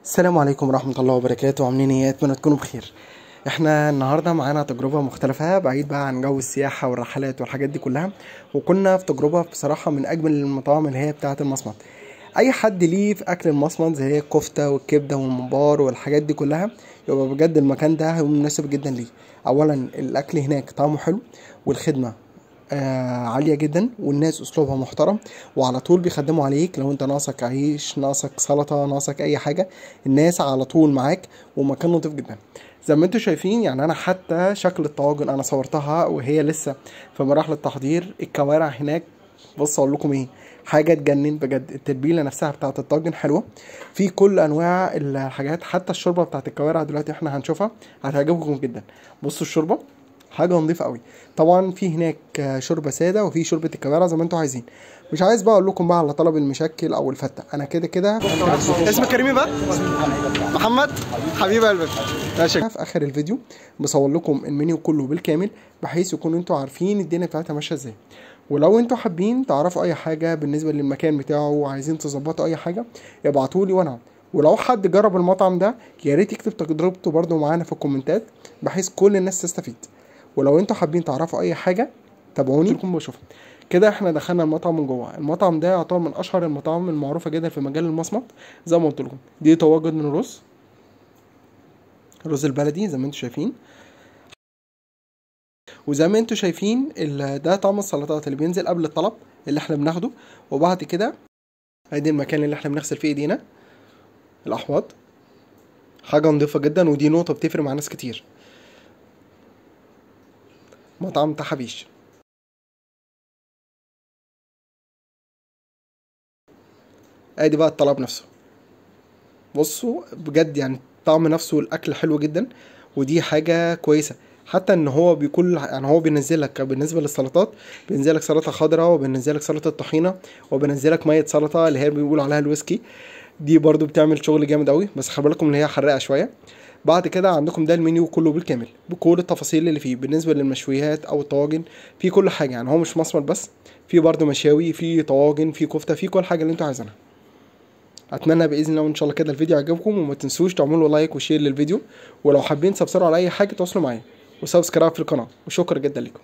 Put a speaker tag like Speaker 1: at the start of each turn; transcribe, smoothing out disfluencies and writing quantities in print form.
Speaker 1: السلام عليكم ورحمة الله وبركاته. عاملين ايه؟ اتمنى تكونوا بخير. احنا النهاردة معانا تجربة مختلفة بعيد بقى عن جو السياحة والرحلات والحاجات دي كلها، وكنا في تجربة بصراحة من اجمل المطاعم اللي هي بتاعة المصمت. اي حد ليه في اكل المصمت زي الكفتة والكبدة والممبار والحاجات دي كلها يبقى بجد المكان ده هيبقى مناسب جدا ليه. اولا الاكل هناك طعمه حلو، والخدمة عالية جدا، والناس اسلوبها محترم، وعلى طول بيخدموا عليك. لو انت ناقصك عيش، ناقصك سلطة، ناقصك اي حاجة، الناس على طول معاك، ومكان نضيف جدا زي ما انتوا شايفين. يعني انا حتى شكل الطواجن انا صورتها وهي لسه في مراحل التحضير. الكوارع هناك بص اقول لكم ايه، حاجه تجنن بجد. التتبيله نفسها بتاعه الطاجن حلوه، في كل انواع الحاجات. حتى الشوربه بتاعه الكوارع دلوقتي احنا هنشوفها هتعجبكم جدا. بصوا الشوربه حاجه نظيفه قوي. طبعا في هناك شوربه ساده، وفي شوربه الكوارع زي ما انتوا عايزين. مش عايز بقى اقول لكم بقى على طلب المشكل او الفته، انا كده كده. اسمك كريمي بقى؟ محمد حبيب قلبي. ماشي. في اخر الفيديو بصور لكم المنيو كله بالكامل، بحيث يكونوا انتوا عارفين الدنيا بتاعتها ماشيه ازاي. ولو انتوا حابين تعرفوا اي حاجه بالنسبه للمكان بتاعه وعايزين تظبطوا اي حاجه، ابعتوا لي وانا. ولو حد جرب المطعم ده يا ريت يكتب تجربته برده معانا في الكومنتات، بحيث كل الناس تستفيد. ولو انتوا حابين تعرفوا اي حاجه تابعوني لكم بشوفها. كده احنا دخلنا المطعم من جوه. المطعم ده يعتبر من اشهر المطاعم المعروفه جدا في مجال المصمت. زي ما قلت لكم دي تواجد من الرز البلدي زي ما انتوا شايفين. وزي ما انتوا شايفين ده طعم السلطات اللي بينزل قبل الطلب اللي احنا بناخده. وبعد كده ادي المكان اللي احنا بنغسل فيه ايدينا، الاحواض. حاجه نضيفه جدا، ودي نقطه بتفرق مع ناس كتير. مطعم تحابيش. ادي بقى الطلب نفسه. بصوا بجد يعني الطعم نفسه والاكل حلو جدا، ودي حاجه كويسه. حتى ان هو بيكون يعني هو بينزل لك بالنسبه للسلطات، بينزل لك سلطه خضراء، وبينزل لك سلطه طحينه، وبينزل لك ميه سلطه اللي هي بيقولوا عليها الويسكي. دي برضو بتعمل شغل جامد قوي، بس خلي بالكم ان هي حراقه شويه. بعد كده عندكم ده المنيو كله بالكامل بكل التفاصيل اللي فيه بالنسبه للمشويات او الطواجن. في كل حاجه، يعني هو مش مصمت بس، في برضو مشاوي، في طواجن، في كفته، في كل حاجه اللي انتوا عايزينها. اتمنى باذن الله ان شاء الله كده الفيديو عجبكم، وما تنسوش تعملوا لايك وشير للفيديو. ولو حابين تسبسكرايبوا على اي حاجه تواصلوا معايا، وسبسكرايب في القناه. وشكرا جدا لكم.